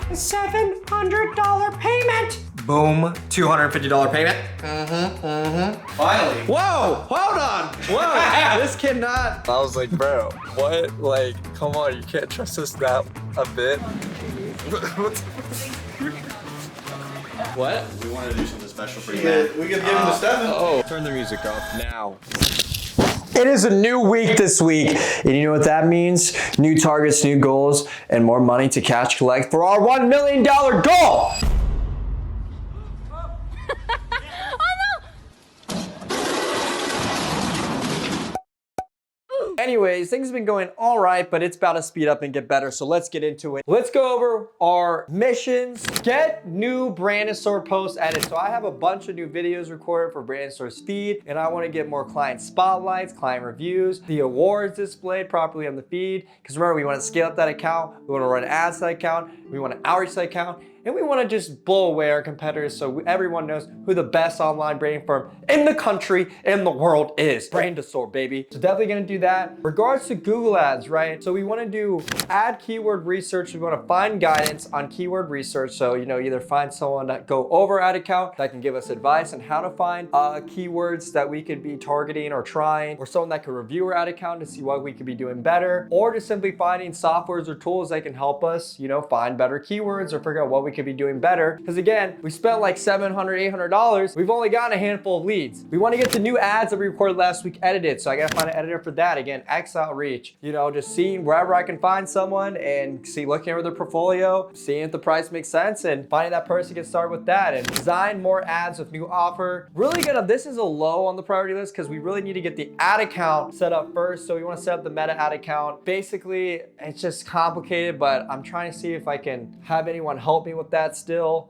A $700 payment. Boom, $250 payment. Finally. Whoa, hold on. Whoa, this cannot. I was like, bro, what? Like, come on, you can't trust us that a bit. What? We wanted to do something special for you, man. We could give him the Stefan. Oh, turn the music off now. It is a new week this week, and you know what that means? New targets, new goals, and more money to cash collect for our $1 million goal. Anyways, things have been going all right, but it's about to speed up and get better, so let's get into it. Let's go over our missions. Get new Brandon Store posts edited. So I have a bunch of new videos recorded for Brandon Store's feed, and I want to get more client spotlights, client reviews, the awards displayed properly on the feed, because remember, we want to scale up that account, we want to run ads to that account, we want to outreach that account, and we want to just blow away our competitors so everyone knows who the best online branding firm in the country and the world is. Brandon Store, baby. So definitely gonna do that. Regards to Google ads, right? So we want to do ad keyword research. We want to find guidance on keyword research. So, you know, either find someone that go over ad account that can give us advice on how to find keywords that we could be targeting or trying, or someone that could review our ad account to see what we could be doing better, or just simply finding softwares or tools that can help us, you know, find better keywords or figure out what we could be doing better. Because again, we spent like $700, $800. We've only gotten a handful of leads. We want to get the new ads that we recorded last week edited. So I got to find an editor for that. Again, X outreach, you know, just seeing wherever I can find someone and looking over their portfolio, seeing if the price makes sense and finding that person, get started with that, and design more ads with new offer. Really this is a low on the priority list because we really need to get the ad account set up first. So we want to set up the meta ad account. Basically, it's just complicated, but I'm trying to see if I can have anyone help me with that still.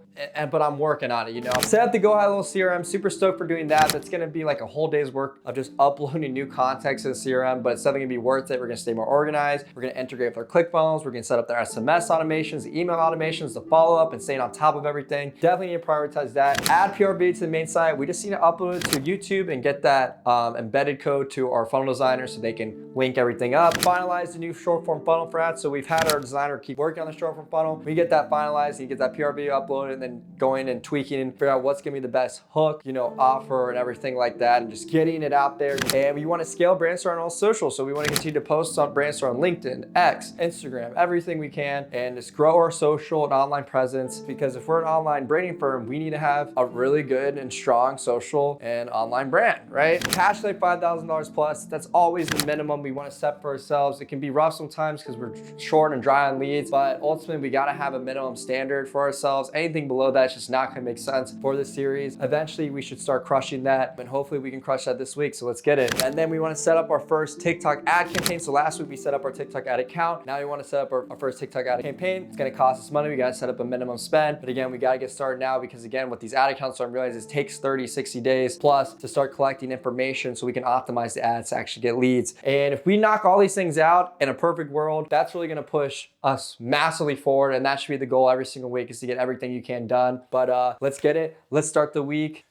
But I'm working on it, you know. Set up the Go High Level CRM, super stoked for doing that. That's gonna be like a whole day's work of just uploading new context to the CRM, but it's definitely gonna be worth it. We're gonna stay more organized. We're gonna integrate with our ClickFunnels. We're gonna set up their SMS automations, the email automations, the follow-up, and staying on top of everything. Definitely need to prioritize that. Add PRB to the main site. We just need to upload it to YouTube and get that embedded code to our funnel designer so they can link everything up. Finalize the new short form funnel for ads. So we've had our designer keep working on the short form funnel. We get that finalized, you get that PRB uploaded, and then going and tweaking and figure out what's gonna be the best hook, you know, offer and everything like that, and just getting it out there. And we want to scale Brand Store on all social. So we want to continue to post on Brand Store on LinkedIn, X, Instagram, everything we can, and just grow our social and online presence. Because if we're an online branding firm, we need to have a really good and strong social and online brand, right? Cash like $5,000 plus. That's always the minimum we want to set for ourselves. It can be rough sometimes because we're short and dry on leads, but ultimately we got to have a minimum standard for ourselves. Anything below that, just not gonna make sense for this series. Eventually we should start crushing that, and hopefully we can crush that this week, so let's get it. And then we want to set up our first TikTok ad campaign. So last week we set up our TikTok ad account. Now we want to set up our first TikTok ad campaign. It's gonna cost us money. We gotta set up a minimum spend, but again, we gotta get started now, because again, with these ad accounts, I'm realizing it takes 30, 60 days plus to start collecting information so we can optimize the ads to actually get leads. And if we knock all these things out in a perfect world, that's really gonna push us massively forward, and that should be the goal every single week, is to get everything you can done. But let's get it. Let's start the week.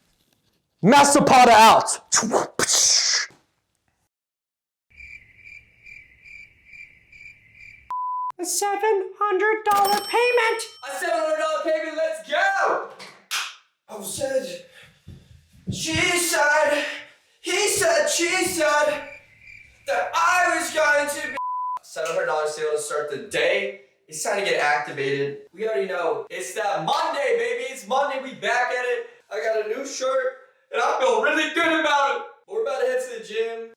Masterpod out. A $700 payment. A $700 payment, let's go! I said, she said, he said, she said that I was going to be. $700 sale to start the day. It's time to get activated. We already know it's that Monday, baby. It's Monday. We back at it. I got a new shirt, and I feel really good about it. We're about to head to the gym,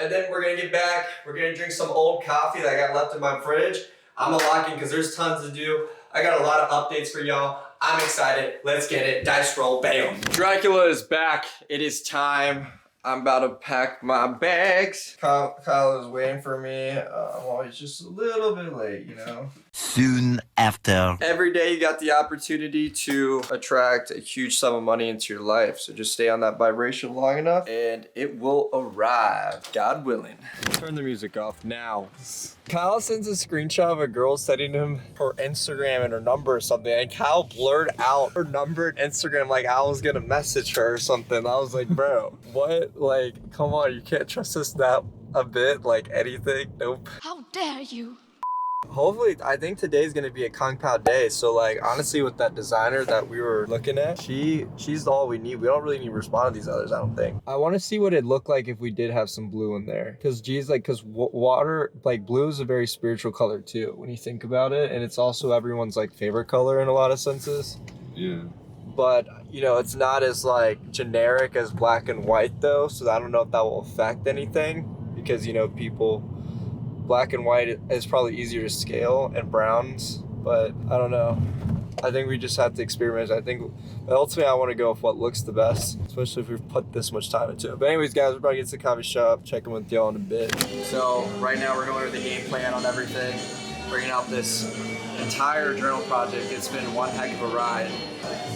and then we're gonna get back. We're gonna drink some old coffee that I got left in my fridge. I'm unlocking because there's tons to do. I got a lot of updates for y'all. I'm excited. Let's get it. Dice roll, bam. Dracula is back. It is time. I'm about to pack my bags. Kyle is waiting for me. I'm always just a little bit late, you know? Soon after. Every day you got the opportunity to attract a huge sum of money into your life. So just stay on that vibration long enough and it will arrive, God willing. Turn the music off now. Kyle sends a screenshot of a girl sending him her Instagram and her number or something, and Kyle blurred out her number and Instagram like I was gonna message her or something. I was like, bro, what? Like, come on, you can't trust us that a bit, like anything? Nope. How dare you? Hopefully, I think today's gonna be a Kung Pao day. So like, honestly, with that designer that we were looking at, she's all we need. We don't really need to respond to these others, I don't think. I want to see what it'd look like if we did have some blue in there. Cause water, like blue is a very spiritual color too, when you think about it. And it's also everyone's like favorite color in a lot of senses. Yeah. But, you know, it's not as like generic as black and white though. So I don't know if that will affect anything because, you know, black and white is probably easier to scale and browns, but I don't know. I think we just have to experiment. I think ultimately I want to go with what looks the best, especially if we've put this much time into it. But anyways, guys, we're about to get to the coffee shop, checking with y'all in a bit. So right now we're going over the game plan on everything, bringing out this entire journal project. It's been one heck of a ride.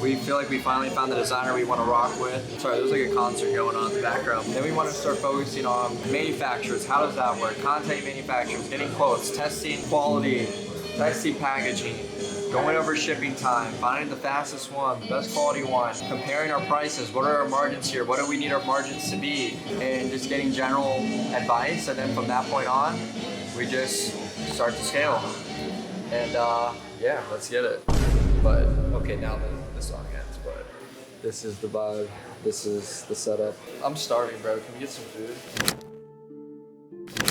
We feel like we finally found the designer we want to rock with. Sorry, there's like a concert going on in the background. Then we want to start focusing on manufacturers. How does that work? Contact manufacturers, getting quotes, testing quality, testing packaging, going over shipping time, finding the fastest one, the best quality one, comparing our prices. What are our margins here? What do we need our margins to be? And just getting general advice. And then from that point on, we just start to scale. And yeah, let's get it. But okay, now the song ends, but this is the vibe. This is the setup. I'm starving, bro. Can we get some food?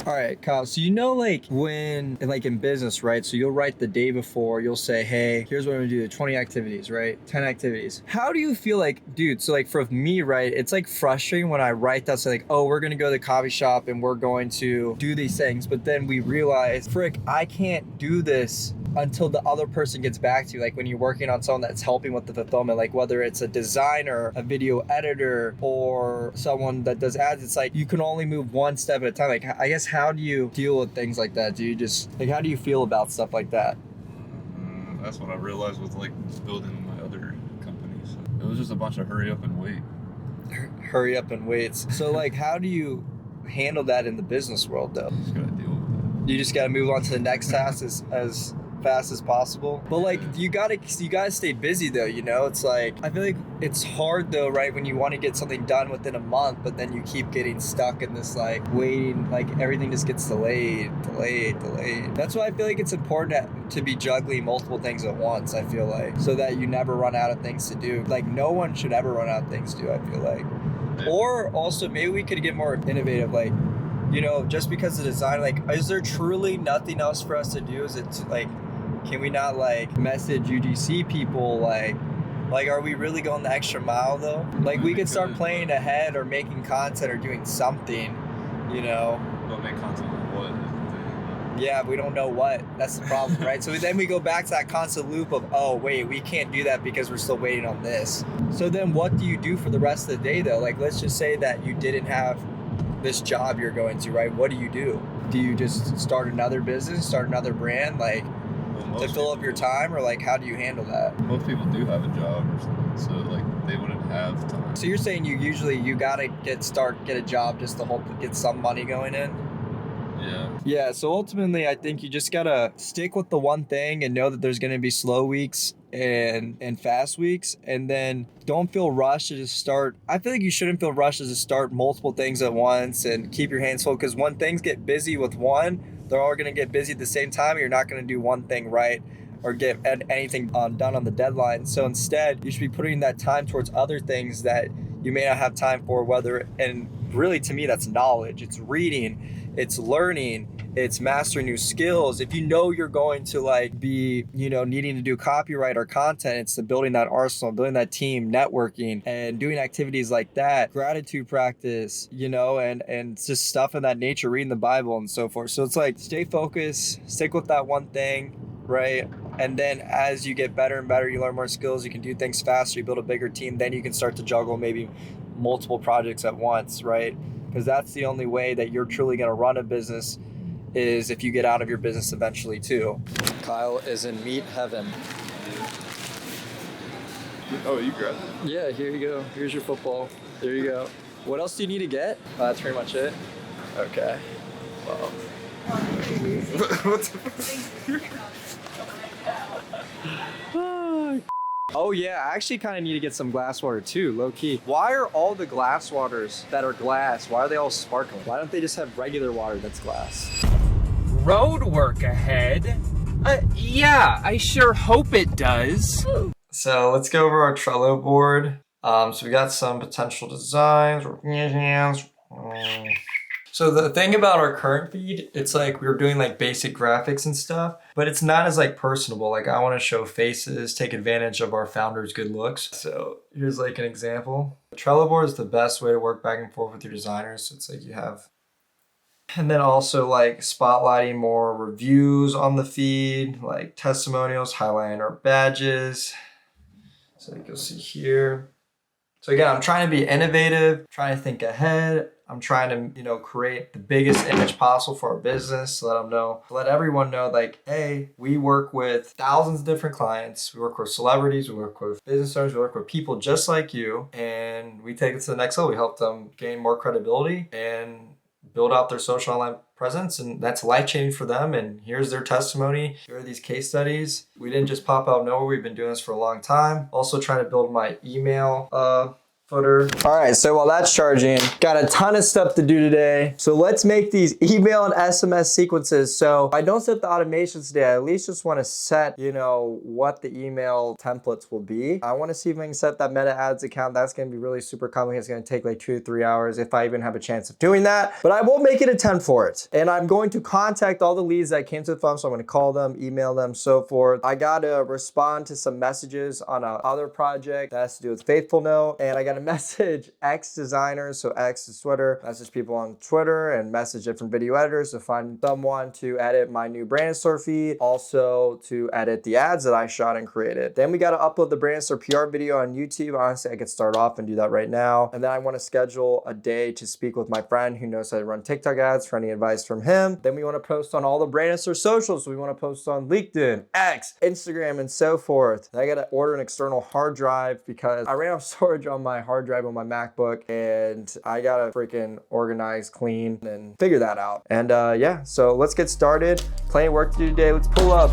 All right, Kyle, so you know like when, like in business, right? So you'll write the day before, you'll say, hey, here's what I'm gonna do, 20 activities, right? 10 activities. How do you feel like, dude, so like for me, right, it's like frustrating when I write that, so like, oh, we're gonna go to the coffee shop and we're going to do these things, but then we realize, frick, I can't do this until the other person gets back to you. Like when you're working on someone that's helping with the fulfillment, like whether it's a designer, a video editor, or someone that does ads, it's like you can only move one step at a time. Like I guess how do you deal with things like that? Do you just like, how do you feel about stuff like that? That's what I realized with like building my other companies. It was just a bunch of hurry up and wait. Hurry up and waits. So like how do you handle that in the business world though? Just gotta deal with it. You just gotta move on to the next task as fast as possible. But like you gotta stay busy though, you know? It's like I feel like it's hard though, right, when you want to get something done within a month, but then you keep getting stuck in this like waiting, like everything just gets delayed. That's why I feel like it's important to be juggling multiple things at once, I feel like, so that you never run out of things to do. Like no one should ever run out of things to do, I feel like. Or also maybe we could get more innovative, like, you know, just because of design, like is there truly nothing else for us to do? Is it like, can we not like message UGC people? Like are we really going the extra mile though? Like we could start playing ahead or making content or doing something, you know? But make content like what? Yeah, we don't know what. That's the problem, right? So then we go back to that constant loop of, oh wait, we can't do that because we're still waiting on this. So then what do you do for the rest of the day though? Like let's just say that you didn't have this job you're going to, right? What do you do? Do you just start another business, start another brand? Like, to fill up your time, or like how do you handle that? Most people do have a job or something, so like they wouldn't have time. So you're saying you gotta get a job just to hope to get some money going in? Yeah, so ultimately I think you just gotta stick with the one thing and know that there's gonna be slow weeks and fast weeks, and then don't feel rushed to just start. I feel like you shouldn't feel rushed to just start multiple things at once and keep your hands full, because when things get busy with one, they're all going to get busy at the same time. You're not going to do one thing right or get anything done on the deadline. So instead, you should be putting that time towards other things that you may not have time for, and really to me, that's knowledge. It's reading, it's learning, it's mastering new skills. If you know you're going to like be, you know, needing to do copyright or content, it's the building that arsenal, building that team, networking, and doing activities like that, gratitude practice, you know, and just stuff in that nature, reading the Bible and so forth. So it's like, stay focused, stick with that one thing, right? And then as you get better and better, you learn more skills, you can do things faster, you build a bigger team, then you can start to juggle maybe multiple projects at once, right? Because that's the only way that you're truly going to run a business, is if you get out of your business eventually too. Kyle is in meat heaven. Oh, you grabbed it? Yeah, here you go. Here's your football. There you go. What else do you need to get? That's pretty much it. Okay. Well. Oh yeah, I actually kind of need to get some glass water too, low key. Why are all the glass waters that are glass, why are they all sparkling? Why don't they just have regular water that's glass? Road work ahead. Yeah, I sure hope it does. So let's go over our Trello board. So we got some potential designs. So the thing about our current feed, it's like we were doing like basic graphics and stuff, but it's not as like personable. Like I want to show faces, take advantage of our founders' good looks. So here's like an example. Trello board is the best way to work back and forth with your designers. So it's like you have, and then also like spotlighting more reviews on the feed, like testimonials, highlighting our badges. So like you'll see here. So again, I'm trying to be innovative, trying to think ahead. I'm trying to, create the biggest image possible for our business, let everyone know like, hey, we work with thousands of different clients. We work with celebrities, we work with business owners, we work with people just like you, and we take it to the next level. We help them gain more credibility and build out their social online presence, and that's life-changing for them. And here's their testimony. Here are these case studies. We didn't just pop out of nowhere. We've been doing this for a long time. Also trying to build my email footer. All right, so while that's charging, got a ton of stuff to do today. So let's make these email and SMS sequences. So if I don't set the automations today, I at least just want to set, what the email templates will be. I want to see if I can set that meta ads account. That's going to be really super complicated. It's going to take like 2 to 3 hours if I even have a chance of doing that, but I will make it a 10 for it. And I'm going to contact all the leads that came to the phone. So I'm going to call them, email them, so forth. I got to respond to some messages on a other project that has to do with Faithful Note. And I got to message X designers, so X is Twitter, message people on Twitter and message different video editors to find someone to edit my new brand store feed, also to edit the ads that I shot and created. Then we got to upload the brand store PR video on YouTube. Honestly, I could start off and do that right now. And then I want to schedule a day to speak with my friend who knows how to run TikTok ads for any advice from him. Then we want to post on all the brand store socials. So we want to post on LinkedIn, X, Instagram, and so forth. Then I got to order an external hard drive because I ran out of storage on my hard drive on my MacBook, and I gotta freaking organize, clean, and figure that out. And yeah, so let's get started. Plenty of work to do today. Let's pull up.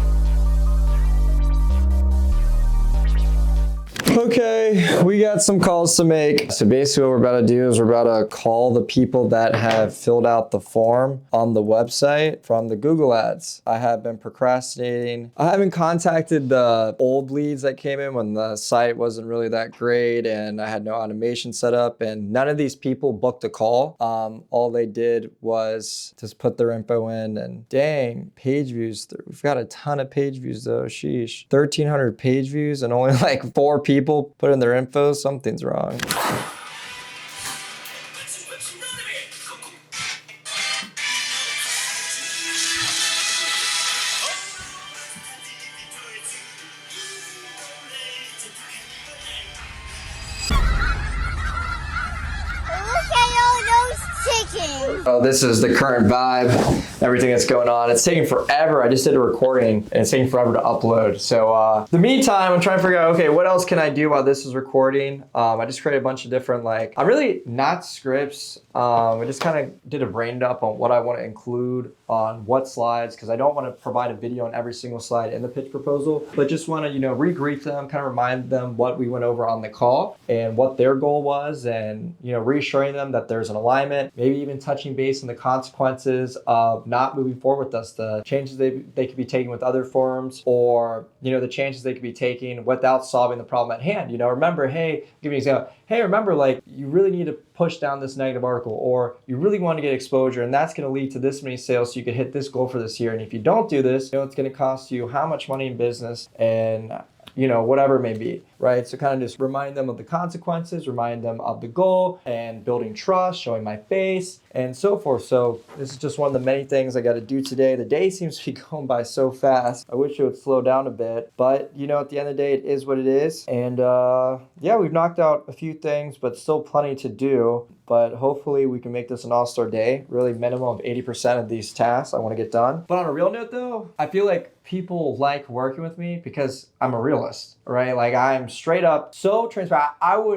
Okay, we got some calls to make. So basically what we're about to do is we're about to call the people that have filled out the form on the website from the Google ads. I have been procrastinating. I haven't contacted the old leads that came in when the site wasn't really that great and I had no automation set up, and none of these people booked a call. All they did was just put their info in, and dang, page views. We've got a ton of page views though, sheesh. 1,300 page views and only like 4 people put in their info. Something's wrong. Oh, this is the current vibe, everything that's going on. It's taking forever. I just did a recording and it's taking forever to upload. So in the meantime, I'm trying to figure out, okay, what else can I do while this is recording? I just created a bunch of different, I'm really not scripts. I just kind of did a brain dump on what I want to include on what slides, because I don't want to provide a video on every single slide in the pitch proposal, but just want to, regreet them, kind of remind them what we went over on the call and what their goal was, and, reassuring them that there's an alignment, maybe even touching base on the consequences of not moving forward with us, the changes they could be taking with other firms, or, the changes they could be taking without solving the problem at hand. Remember, hey, give me an example. Hey, remember, you really need to push down this negative article, or you really want to get exposure, and that's going to lead to this many sales so you could hit this goal for this year. And if you don't do this, it's going to cost you how much money in business, and whatever it may be, right? So kind of just remind them of the consequences, remind them of the goal, and building trust, showing my face, and so forth. So this is just one of the many things I got to do today. The day seems to be going by so fast. I wish it would slow down a bit, but at the end of the day, it is what it is. And yeah, we've knocked out a few things, but still plenty to do. But hopefully we can make this an all-star day. Really minimum of 80% of these tasks I want to get done. But on a real note though, I feel like people like working with me because I'm a realist, right? I'm straight up so transparent.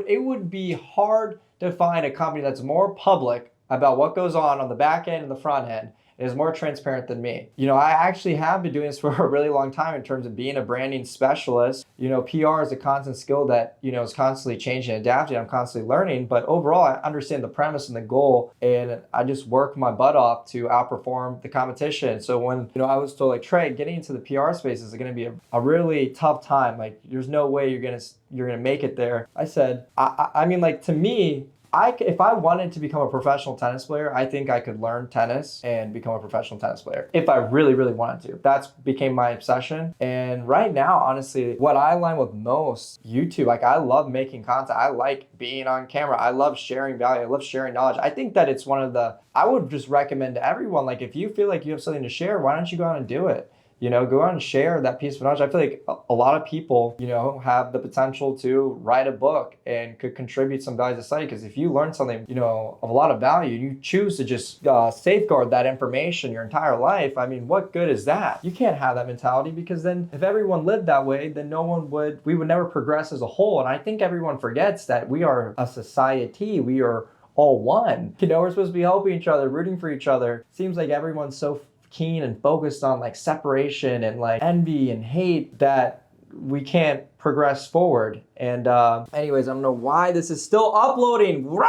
It would be hard to find a company that's more public about what goes on the back end and the front end, is more transparent than me. You know, I actually have been doing this for a really long time in terms of being a branding specialist. You know, PR is a constant skill that, you know, is constantly changing and adapting. I'm constantly learning, but overall, I understand the premise and the goal, and I just work my butt off to outperform the competition. So when, you know, I was told like, Trey, getting into the PR space is going to be a really tough time. Like, there's no way you're gonna make it there. I said, I mean, like, to me, if I wanted to become a professional tennis player, I think I could learn tennis and become a professional tennis player if I really, really wanted to. That's became my obsession. And right now, honestly, what I align with most, YouTube. Like, I love making content. I like being on camera. I love sharing value. I love sharing knowledge. I think that it's I would just recommend to everyone, like, if you feel like you have something to share, why don't you go out and do it? You know, go out and share that piece of knowledge. I feel like a lot of people, you know, have the potential to write a book and could contribute some value to society. Because if you learn something, you know, of a lot of value, you choose to just safeguard that information your entire life. I mean, what good is that? You can't have that mentality, because then if everyone lived that way, then we would never progress as a whole. And I think everyone forgets that we are a society. We are all one. You know, we're supposed to be helping each other, rooting for each other. Seems like everyone's so keen and focused on like separation and like envy and hate that we can't progress forward. And anyways, I don't know why this is still uploading. Rah!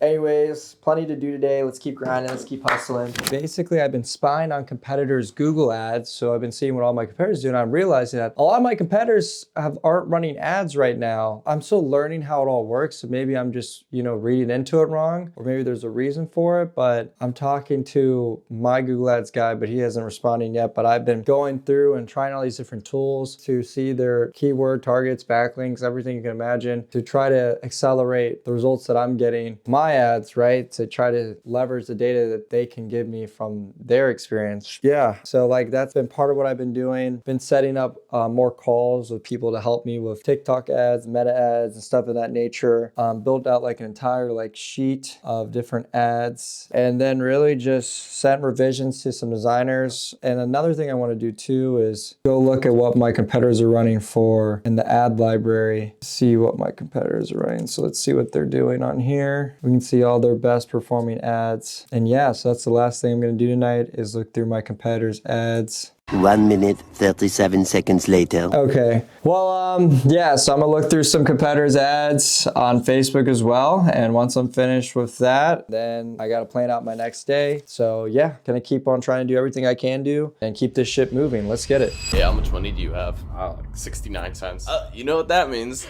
Anyways, plenty to do today. Let's keep grinding. Let's keep hustling. Basically, I've been spying on competitors' Google ads. So I've been seeing what all my competitors do, and I'm realizing that a lot of my competitors aren't running ads right now. I'm still learning how it all works. So maybe I'm just, you know, reading into it wrong, or maybe there's a reason for it. But I'm talking to my Google Ads guy, but he hasn't responded yet. But I've been going through and trying all these different tools to see their keyword targets, backlinks, everything you can imagine, to try to accelerate the results that I'm getting. My ads, right? To try to leverage the data that they can give me from their experience. Yeah. So like, that's been part of what I've been doing. Been setting up more calls with people to help me with TikTok ads, meta ads, and stuff of that nature. Built out like an entire like sheet of different ads, and then really just sent revisions to some designers. And another thing I want to do too is go look at what my competitors are running for in the ad library, see what my competitors are running. So let's see what they're doing on here. We can see all their best performing ads. And yeah, so that's the last thing I'm going to do tonight, is look through my competitors' ads. 1 minute, 37 seconds later. Okay. Well, yeah, so I'm gonna look through some competitors' ads on Facebook as well. And once I'm finished with that, then I gotta plan out my next day. So yeah, gonna keep on trying to do everything I can do and keep this ship moving. Let's get it. Yeah, how much money do you have? Like 69 cents. You know what that means.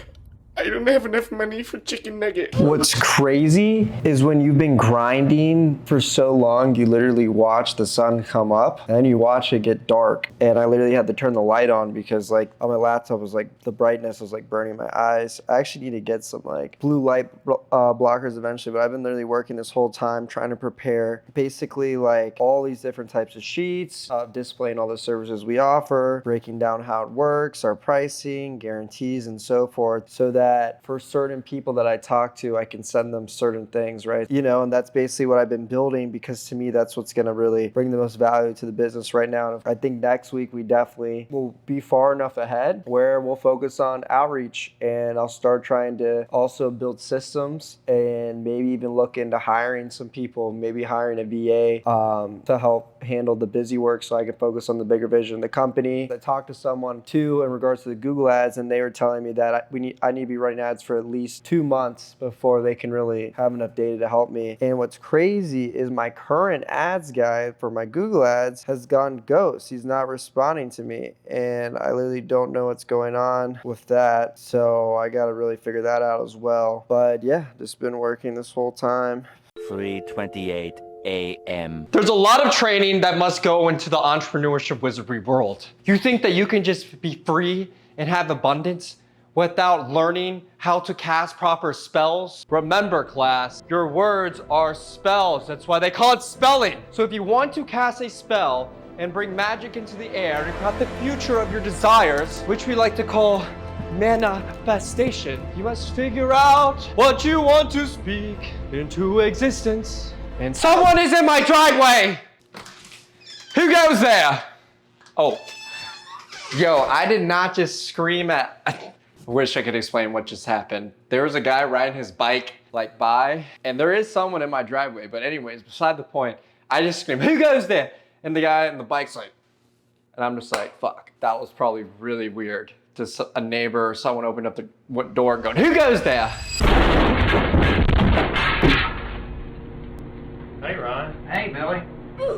I don't have enough money for chicken nugget. What's crazy is when you've been grinding for so long, you literally watch the sun come up and then you watch it get dark. And I literally had to turn the light on because like on my laptop was like, the brightness was like burning my eyes. I actually need to get some like blue light blockers eventually, but I've been literally working this whole time trying to prepare basically like all these different types of sheets, displaying all the services we offer, breaking down how it works, our pricing, guarantees, and so forth, so that for certain people that I talk to, I can send them certain things, right? You know, and that's basically what I've been building, because to me, that's what's going to really bring the most value to the business right now. And I think next week we definitely will be far enough ahead where we'll focus on outreach, and I'll start trying to also build systems and maybe even look into hiring some people, maybe hiring a VA to help handle the busy work so I can focus on the bigger vision of the company. I talked to someone too in regards to the Google ads, and they were telling me that I need to be running ads for at least 2 months before they can really have enough data to help me. And what's crazy is my current ads guy for my Google ads has gone ghost. He's not responding to me, and I literally don't know what's going on with that. So I got to really figure that out as well. But yeah, just been working this whole time. 3:28 a.m. There's a lot of training that must go into the entrepreneurship wizardry world. You think that you can just be free and have abundance without learning how to cast proper spells? Remember, class, your words are spells. That's why they call it spelling. So if you want to cast a spell and bring magic into the air and have the future of your desires, which we like to call manifestation, you must figure out what you want to speak into existence. And someone is in my driveway! Who goes there? Oh. Yo, I did not just scream at... I wish I could explain what just happened. There was a guy riding his bike like by, and there is someone in my driveway. But anyways, beside the point, I just scream, who goes there? And the guy on the bike's like, and I'm just like, fuck, that was probably really weird. Just a neighbor or someone opened up the door and going, who goes there? Hey, Ron. Hey, Billy.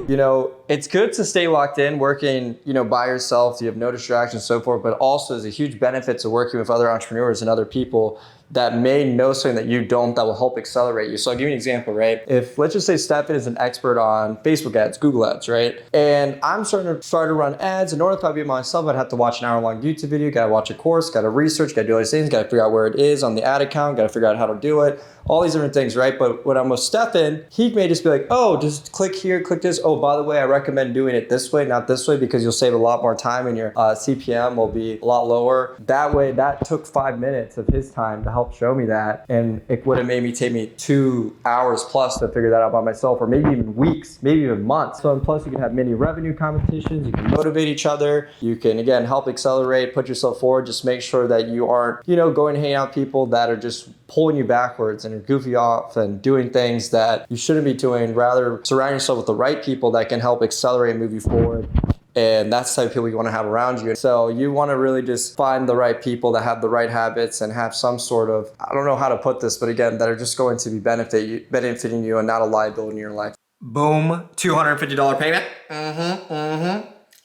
You know, it's good to stay locked in, working, you know, by yourself. You have no distractions, so forth, but also there's a huge benefit to working with other entrepreneurs and other people that may know something that you don't, that will help accelerate you. So I'll give you an example, right? If, let's just say Stefan is an expert on Facebook ads, Google ads, right? And I'm starting to run ads. In order to be myself, I'd have to watch an hour-long YouTube video, gotta watch a course, gotta research, gotta do all these things, gotta figure out where it is on the ad account, gotta figure out how to do it, all these different things, right? But when I'm with Stefan, he may just be like, oh, just click here, click this. Oh, by the way, I recommend doing it this way, not this way, because you'll save a lot more time and your CPM will be a lot lower. That way, that took 5 minutes of his time to help show me that. And it would have made me take me 2 hours plus to figure that out by myself, or maybe even weeks, maybe even months. So, and plus you can have mini revenue competitions, you can motivate each other, you can, again, help accelerate, put yourself forward, just make sure that you aren't, you know, going to hang out with people that are just pulling you backwards and goofy off and doing things that you shouldn't be doing. Rather, surround yourself with the right people that can help accelerate and move you forward. And that's the type of people you want to have around you. So you want to really just find the right people that have the right habits and have some sort of, I don't know how to put this, but again, that are just going to be benefiting you and not a liability in your life. Boom, $250 payment.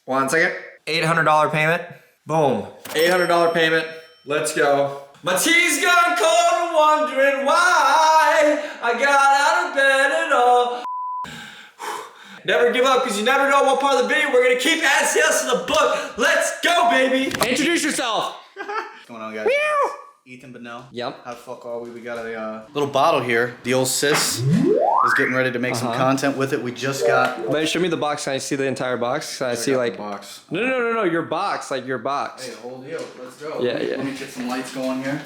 1 second. $800 payment. Boom, $800 payment. Let's go. My tea's gone cold and wondering why I got out of bed at all. Never give up, because you never know what part of the video we're gonna keep adding sales to the book. Let's go, baby. Introduce yourself. What's going on, guys? Meow. Ethan Benell. Yep. How the fuck are we? We got a little bottle here. The old sis is getting ready to make some content with it. We just got. Wait, show me the box. Can I see the entire box? I see like. The box. No, your box, like your box. Hey, whole deal. Let's go. Yeah. Let me get some lights going here.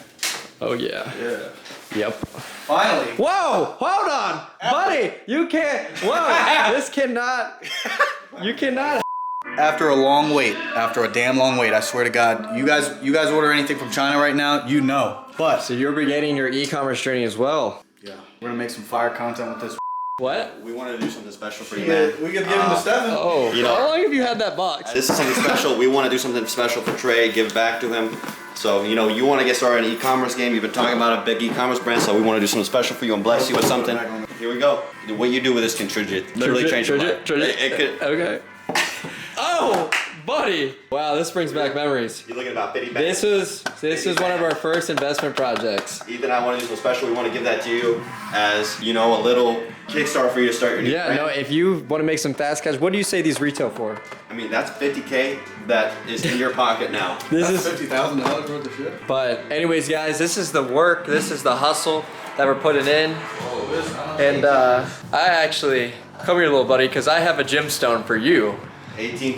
Oh yeah. Yeah. Yep. Finally. Whoa! Hold on, buddy. You can't. Whoa! This cannot. You cannot. After a long wait, after a damn long wait, I swear to God, you guys order anything from China right now, you know. But so you're beginning your e-commerce journey as well. Yeah. We're gonna make some fire content with this. What? We wanted to do something special for you, man. We could give him to Stefan. Oh, you know, how long have you had that box? This is something special. We want to do something special for Trey, give back to him. So, you know, you want to get started in an e-commerce game. You've been talking about a big e-commerce brand, so we want to do something special for you and bless you with something. Here we go. What you do with this can literally change your life. It could. Okay. Oh, buddy. Wow, this brings back memories. You're looking about 50 bags. This is one of our first investment projects. Ethan and I want to do something special. We want to give that to you as, you know, a little kickstart for you to start your new brand. No, if you want to make some fast cash, what do you say these retail for? I mean, that's $50K that is in your pocket now. That's $50,000 worth of shit. But anyways, guys, this is the work. This is the hustle that we're putting in. And I actually, come here, little buddy, because I have a gemstone for you. 18.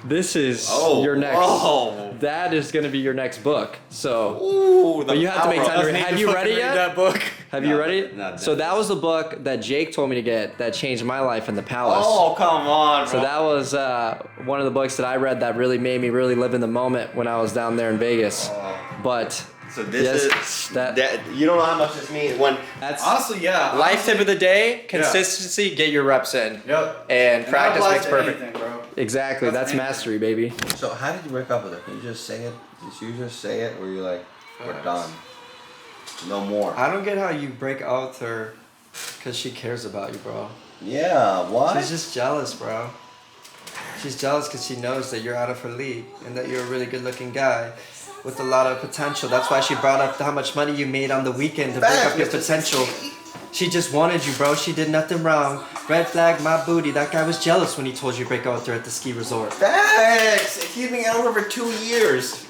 This is your next. Oh. That is going to be your next book. So, ooh, but you have to make time to read. Have you read it yet? That book. Have you read it? So that was the book that Jake told me to get that changed my life in the palace. Oh, come on, bro. So that was one of the books that I read that really made me really live in the moment when I was down there in Vegas. But so this is that you don't know how much this means when that's honestly, yeah. Life tip of the day: consistency, get your reps in. Yep. And practice makes perfect. Anything, bro. Exactly. That's mastery, baby. So how did you break up with her? Can you just say it? Did you just say it, or you're like, we're done? No more. I don't get how you break out with her, cause she cares about you, bro. Yeah. What? She's just jealous, bro. She's jealous because she knows that you're out of her league and that you're a really good-looking guy with a lot of potential. That's why she brought up how much money you made on the weekend to break up your potential. She just wanted you, bro. She did nothing wrong. Red flag, my booty. That guy was jealous when he told you to break up with her at the ski resort. Facts. He's been over for 2 years.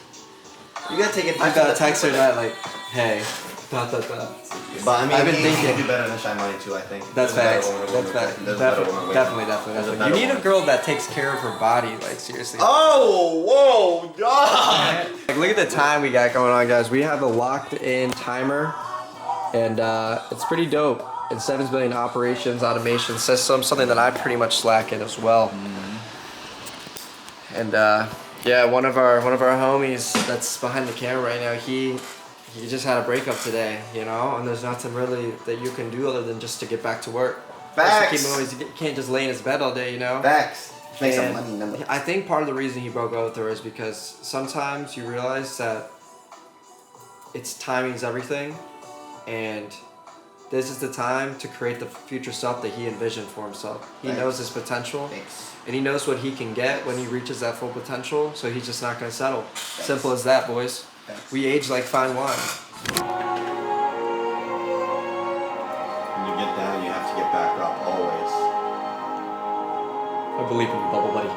You gotta take it. I gotta text her that like, hey, dot. But I mean, I've been he thinking. can do better than Shine Money too. I think. That's facts. That's facts. Definitely. You need a girl that takes care of her body, like seriously. Oh, whoa, God. Like, look at the time we got going on, guys. We have a locked-in timer, and it's pretty dope. It's 7 billion operations automation system, something that I pretty much slack in as well. And yeah, one of our homies that's behind the camera right now, he just had a breakup today, you know, and there's nothing really that you can do other than just to get back to work. Facts. Keep moving. He can't just lay in his bed all day, you know? Facts. Make some And money, number. I think part of the reason he broke up with her is because sometimes you realize that timing's everything, and this is the time to create the future self that he envisioned for himself. He knows his potential, and he knows what he can get when he reaches that full potential, so he's just not going to settle. Simple as that, boys. We age like fine wine. When you get down, you have to get back up always. I believe in you, Bubble Buddy.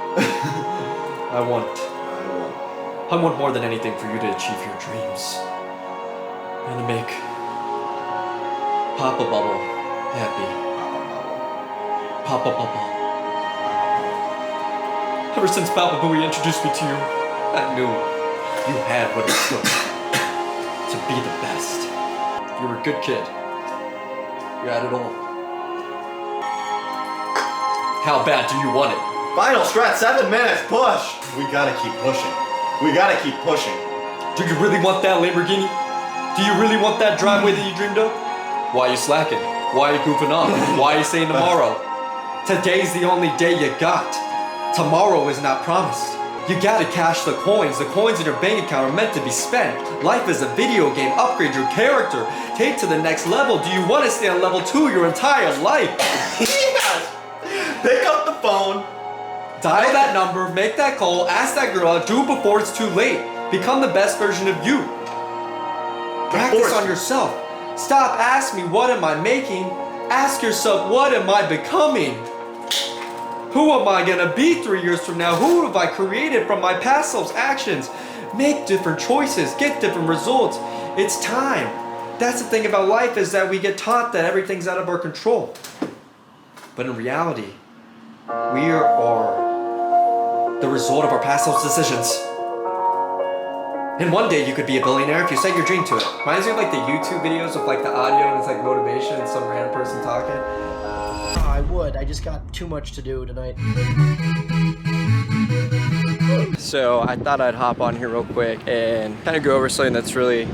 I want more than anything for you to achieve your dreams and to make Papa Bubble happy. Papa Bubble. Ever since Papa Booey introduced me to you, I knew you had what it took to be the best. You were a good kid. You had it all. How bad do you want it? Final stretch, 7 minutes, push. We gotta keep pushing. We gotta keep pushing. Do you really want that Lamborghini? Do you really want that driveway that you dreamed of? Why are you slacking? Why are you goofing off? Why are you saying tomorrow? Today's the only day you got. Tomorrow is not promised. You gotta cash the coins. The coins in your bank account are meant to be spent. Life is a video game. Upgrade your character. Take to the next level. Do you want to stay on level 2 your entire life? Yes. Pick up the phone. Dial that number, make that call, ask that girl out, do it before it's too late. Become the best version of you. Practice on yourself. Stop asking me, what am I making? Ask yourself, what am I becoming? Who am I gonna be 3 years from now? Who have I created from my past self's actions? Make different choices, get different results. It's time. That's the thing about life, is that we get taught that everything's out of our control. But in reality, we are the result of our past self's decisions. And one day you could be a billionaire if you set your dream to it. Reminds me of like the YouTube videos of like the audio and it's like motivation and some random person talking. I would. I just got too much to do tonight. So I thought I'd hop on here real quick and kind of go over something that's really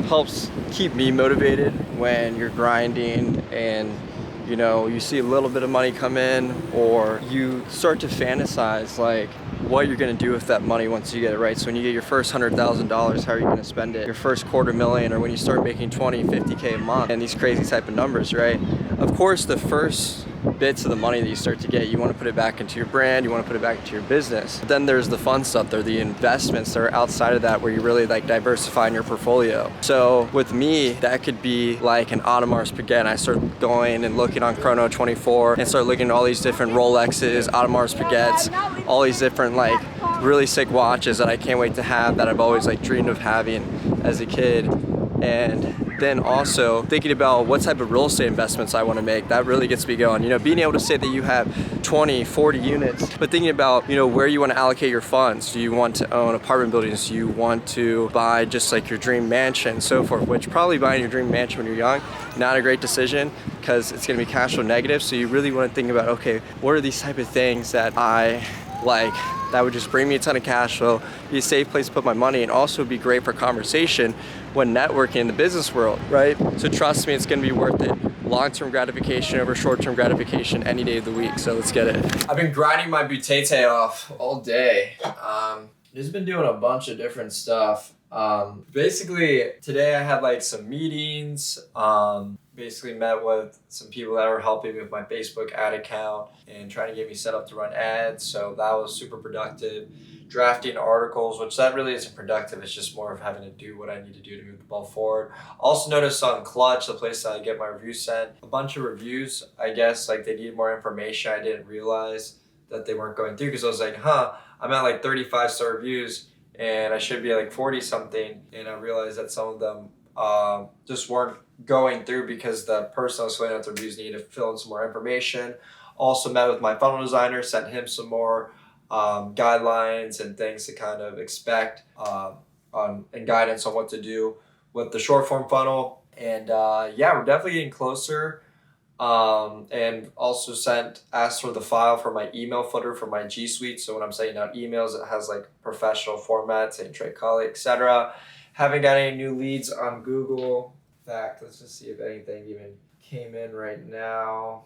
helps keep me motivated when you're grinding and you know, you see a little bit of money come in, or you start to fantasize like what you're gonna do with that money once you get it, right? So when you get your first $100,000, how are you gonna spend it? Your first $250,000, or when you start making 20, 50K a month, and these crazy type of numbers, right? Of course, the first bits of the money that you start to get, you wanna put it back into your brand, you wanna put it back into your business. But then there's the fun stuff, there are the investments that are outside of that where you really like diversifying your portfolio. So with me, that could be like an Audemars Piguet, and I start going and looking on Chrono 24 and start looking at all these different Rolexes, Audemars Piguets, all these different like really sick watches that I can't wait to have, that I've always like dreamed of having as a kid. And then also thinking about what type of real estate investments I want to make. That really gets me going. You know, being able to say that you have 20, 40 units, but thinking about, you know, where you want to allocate your funds. Do you want to own apartment buildings? Do you want to buy just like your dream mansion and so forth, which probably buying your dream mansion when you're young, not a great decision because it's going to be cash flow negative. So you really want to think about, okay, what are these type of things that I like that would just bring me a ton of cash flow, be a safe place to put my money, and also be great for conversation when networking in the business world, right? So trust me, it's gonna be worth it. Long-term gratification over short-term gratification any day of the week, so let's get it. I've been grinding my butete off all day. Just been doing a bunch of different stuff. Basically, today I had like some meetings, basically met with some people that were helping me with my Facebook ad account and trying to get me set up to run ads. So that was super productive. Drafting articles, which that really isn't productive. It's just more of having to do what I need to do to move the ball forward. Also noticed on Clutch, the place that I get my reviews sent, a bunch of reviews, I guess, like they needed more information. I didn't realize that they weren't going through because I was like, I'm at like 35-star reviews and I should be like 40 something. And I realized that some of them just weren't going through because the person I was filling out the reviews needed to fill in some more information. Also met with my funnel designer, sent him some more guidelines and things to kind of expect and guidance on what to do with the short form funnel. And yeah, we're definitely getting closer. And also asked for the file for my email footer for my G Suite. So when I'm sending out emails, it has like professional formats, saying Trey Colley, etc. Haven't got any new leads on Google. In fact, let's just see if anything even came in right now.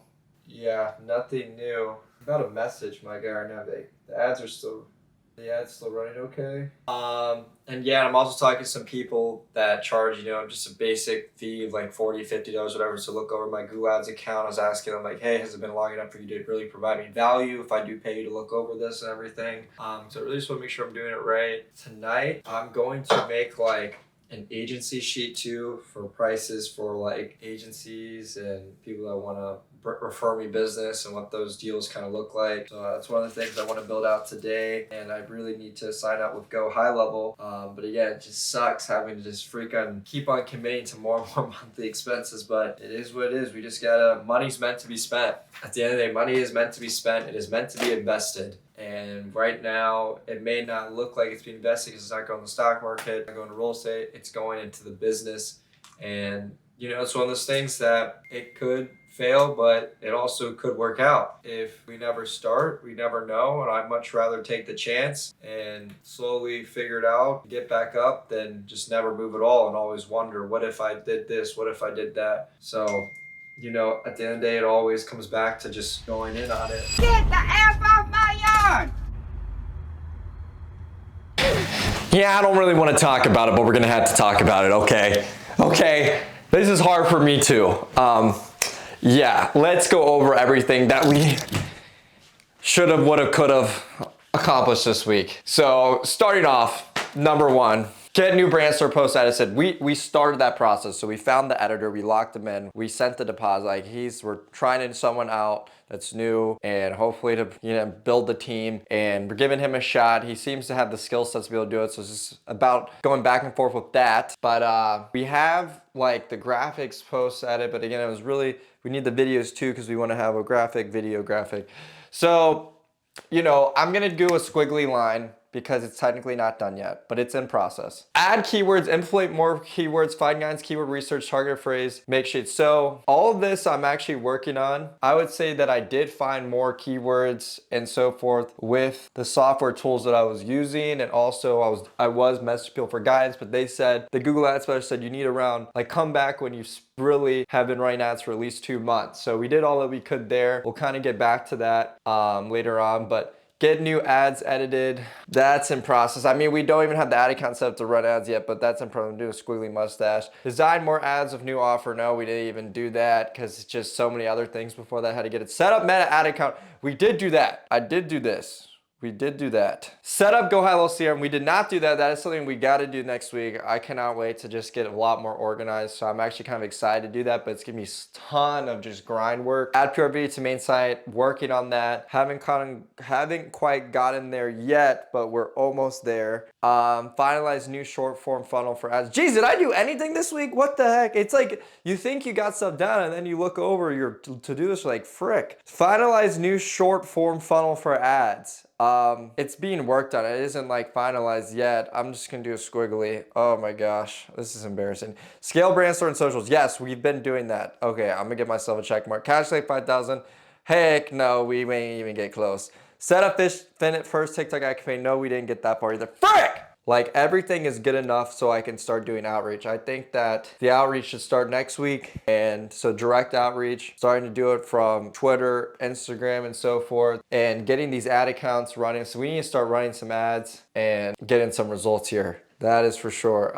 Yeah, nothing new. I got a message, my guy, right now. The ads still running okay. And yeah, I'm also talking to some people that charge, just a basic fee of like $40, $50, whatever, to look over my Google Ads account. I was asking them like, hey, has it been long enough for you to really provide me value if I do pay you to look over this and everything? So I really just want to make sure I'm doing it right. Tonight, I'm going to make like an agency sheet too for prices for like agencies and people that want to refer me business and what those deals kind of look like. So that's one of the things I want to build out today, and I really need to sign up with Go High Level. But again, it just sucks having to just keep on committing to more and more monthly expenses, but it is what it is. We just gotta, money's meant to be spent. At the end of the day, money is meant to be spent. It is meant to be invested. And right now, it may not look like it's being invested because it's not going to the stock market, not going to real estate, it's going into the business. And, it's one of those things that it could fail, but it also could work out. If we never start, we never know. And I'd much rather take the chance and slowly figure it out, get back up, than just never move at all and always wonder, what if I did this? What if I did that? So, at the end of the day, it always comes back to just going in on it. Get the F off my yard! Yeah, I don't really want to talk about it, but we're going to have to talk about it, okay? Okay, this is hard for me too. Yeah, let's go over everything that we should have, would have, could have accomplished this week. So starting off, number one, get new brand store posts. As I said, we started that process. So we found the editor, we locked him in, we sent the deposit. Like we're trying someone out that's new and hopefully to build the team, and we're giving him a shot. He seems to have the skill sets to be able to do it. So it's just about going back and forth with that. But we have like the graphics posts at it, but again, we need the videos too because we want to have a video graphic. So, I'm gonna do a squiggly line because it's technically not done yet, but it's in process. Add keywords, inflate more keywords, find guidance, keyword research, target phrase, make shit. So all of this I'm actually working on. I would say that I did find more keywords and so forth with the software tools that I was using, and also I was messaging people for guidance, but they said, the Google Ads specialist said you need around, come back when you really have been running ads for at least 2 months. So we did all that we could there. We'll kind of get back to that later on, but get new ads edited. That's in process. I mean, we don't even have the ad account set up to run ads yet, but that's in process. Do a squiggly mustache. Design more ads of new offer. No, we didn't even do that because it's just so many other things before that. Had to get it set up. Meta ad account. We did do that. I did do this. We did do that. Set up Go High Level CRM. We did not do that. That is something we got to do next week. I cannot wait to just get a lot more organized. So I'm actually kind of excited to do that, but it's gonna be a ton of just grind work. Add PRV to main site, working on that. Haven't quite gotten there yet, but we're almost there. Finalize new short form funnel for ads. Geez, did I do anything this week? What the heck? It's like you think you got stuff done and then you look over your to-do list, like frick. Finalize new short form funnel for ads. It's being worked on. It isn't finalized yet. I'm just gonna do a squiggly. Oh my gosh, this is embarrassing. Scale brand store and socials. Yes, we've been doing that. Okay, I'm gonna give myself a check mark. Cash like 5,000. Heck no, we may even get close. Set up first TikTok ad campaign. No, we didn't get that far either. Frick! Everything is good enough so I can start doing outreach. I think that the outreach should start next week. And so direct outreach, starting to do it from Twitter, Instagram, and so forth, and getting these ad accounts running. So we need to start running some ads and getting some results here. That is for sure.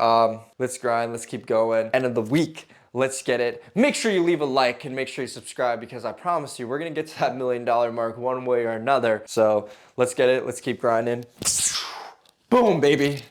Let's grind, let's keep going. End of the week. Let's get it. Make sure you leave a like and make sure you subscribe because I promise you, we're gonna get to that $1 million mark one way or another. So let's get it, let's keep grinding. Boom, baby.